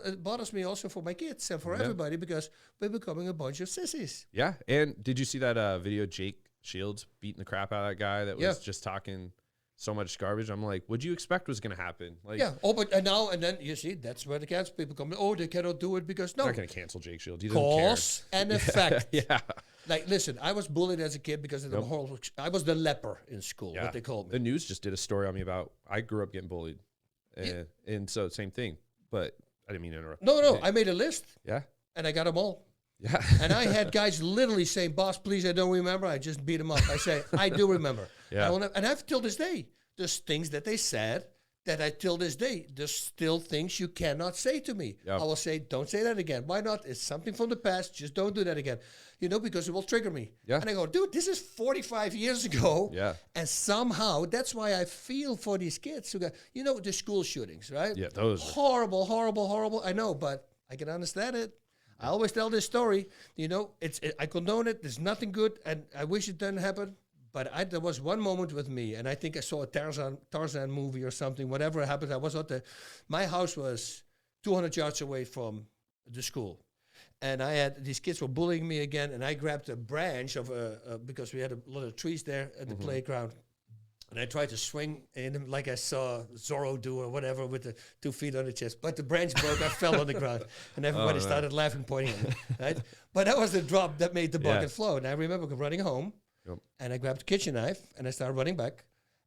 it bothers me also for my kids and for everybody because we're becoming a bunch of sissies. Yeah. And did you see that video, Jake Shields beating the crap out of that guy that was just talking so much garbage? I'm like, what'd you expect was going to happen? Like, yeah. Oh, but now and then, you see, that's where the cancer people come. Oh, they cannot do it because no. They're not going to cancel Jake Shields. He doesn't Cause care. and effect. Yeah. Like, listen, I was bullied as a kid because of the whole. I was the leper in school, what they called me. The news just did a story on me about I grew up getting bullied. And so same thing. But I didn't mean to interrupt. No. I made a list. Yeah. And I got them all. Yeah. And I had guys literally saying, "Boss, please, I don't remember." I just beat them up. I say, I do remember. Yeah. And I've till this day, there's things that they said that I till this day, there's still things you cannot say to me. Yep. I will say, don't say that again. Why not? It's something from the past. Just don't do that again. Because it will trigger me. Yeah. And I go, dude, this is 45 years ago. Yeah. And somehow, that's why I feel for these kids who got, the school shootings, right? Yeah, those horrible, horrible, horrible. I know, but I can understand it. I always tell this story. I condone it. There's nothing good, and I wish it didn't happen. But there was one moment with me, and I think I saw a Tarzan movie or something. Whatever happened, I was my house was 200 yards away from the school. And these kids were bullying me again, and I grabbed a branch of because we had a lot of trees there at the playground. And I tried to swing in them like I saw Zorro do or whatever with the 2 feet on the chest. But the branch broke, I fell on the ground. And everybody started laughing, pointing at me. Right? But that was the drop that made the bucket flow. And I remember running home, and I grabbed a kitchen knife, and I started running back.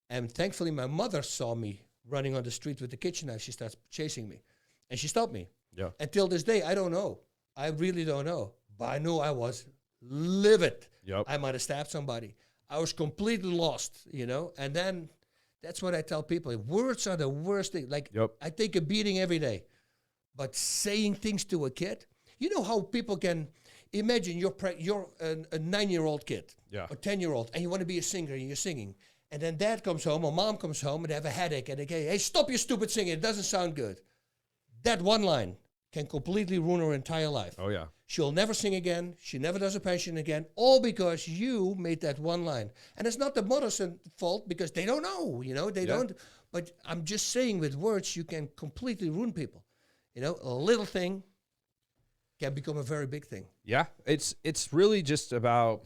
And thankfully, my mother saw me running on the street with the kitchen knife. She starts chasing me. And she stopped me. Yeah. Until this day, I don't know. I really don't know. But I knew I was livid. Yep. I might have stabbed somebody. I was completely lost, And then that's what I tell people. Words are the worst thing. Like, I take a beating every day. But saying things to a kid, you know how people can imagine you're a 9-year-old kid or 10-year-old, and you want to be a singer, and you're singing. And then dad comes home or mom comes home, and they have a headache, and they say, hey, stop your stupid singing. It doesn't sound good. That one line can completely ruin her entire life. Oh, yeah. She'll never sing again. She never does a passion again, all because you made that one line. And it's not the mother's fault because they don't know, they don't. But I'm just saying with words, you can completely ruin people. A little thing can become a very big thing. Yeah. It's really just about,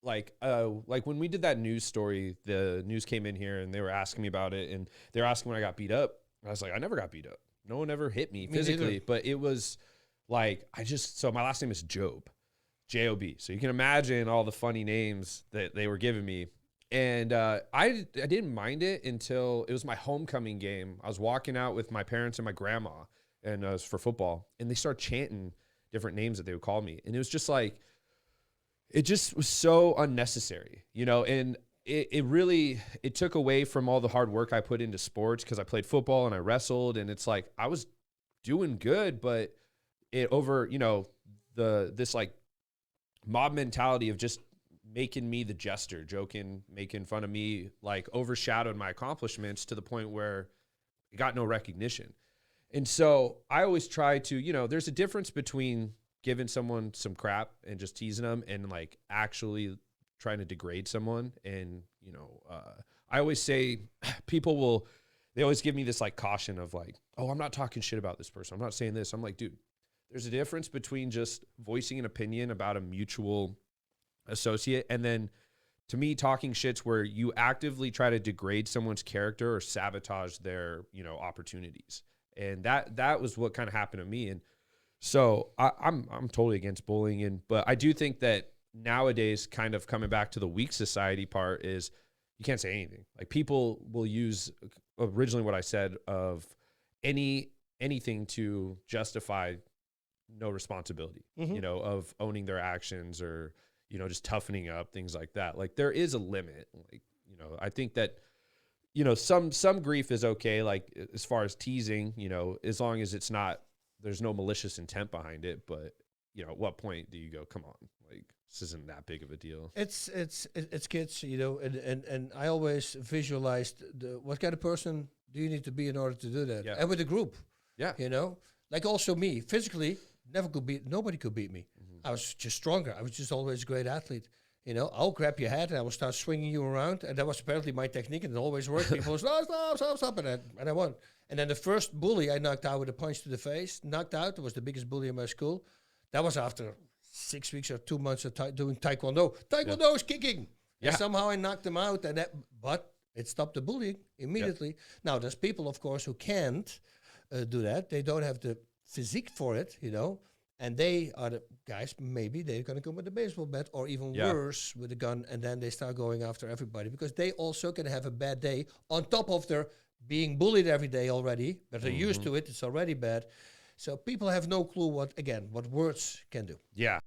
like when we did that news story, the news came in here and they were asking me about it, and they were asking when I got beat up. I was like, I never got beat up. No one ever hit me physically, neither. But it was like, so my last name is Job, J-O-B. So you can imagine all the funny names that they were giving me. And I didn't mind it until it was my homecoming game. I was walking out with my parents and my grandma, and it was for football. And they started chanting different names that they would call me. And it was just like, it just was so unnecessary, and it took away from all the hard work I put into sports, because I played football and I wrestled, and it's like I was doing good, but it over, this like mob mentality of just making me the jester, joking, making fun of me, like overshadowed my accomplishments to the point where it got no recognition. And so I always try to, there's a difference between giving someone some crap and just teasing them and like actually trying to degrade someone. And, I always say they always give me this like caution of like, oh, I'm not talking shit about this person. I'm not saying this. I'm like, dude, there's a difference between just voicing an opinion about a mutual associate and then, to me, talking shits where you actively try to degrade someone's character or sabotage their, opportunities. And that was what kind of happened to me. And so I'm totally against bullying. But I do think that nowadays, kind of coming back to the weak society part, is you can't say anything. Like, people will use originally what I said of anything to justify no responsibility, of owning their actions or, just toughening up, things like that. Like, there is a limit. Like, I think that, some grief is okay. Like, as far as teasing, as long as there's no malicious intent behind it. But, at what point do you go, come on, like, this isn't that big of a deal. It's kids, and I always visualized what kind of person do you need to be in order to do that? Yeah. And with a group. Yeah. Like also me, physically, nobody could beat me. Mm-hmm. I was just stronger. I was just always a great athlete. You know, I'll grab your head and I will start swinging you around. And that was apparently my technique, and it always worked. People was, stop, and I won. And then the first bully I knocked out with a punch to the face, knocked out, was the biggest bully in my school. That was after 6 weeks or 2 months of doing Taekwondo. Taekwondo is kicking. Yeah. And somehow I knocked him out, but it stopped the bullying immediately. Yeah. Now, there's people, of course, who can't do that. They don't have the physique for it, you know. And they are the guys, maybe they're going to come with a baseball bat or even worse with a gun, and then they start going after everybody because they also can have a bad day on top of their being bullied every day already, but they're used to it. It's already bad. So people have no clue what words can do. Yeah.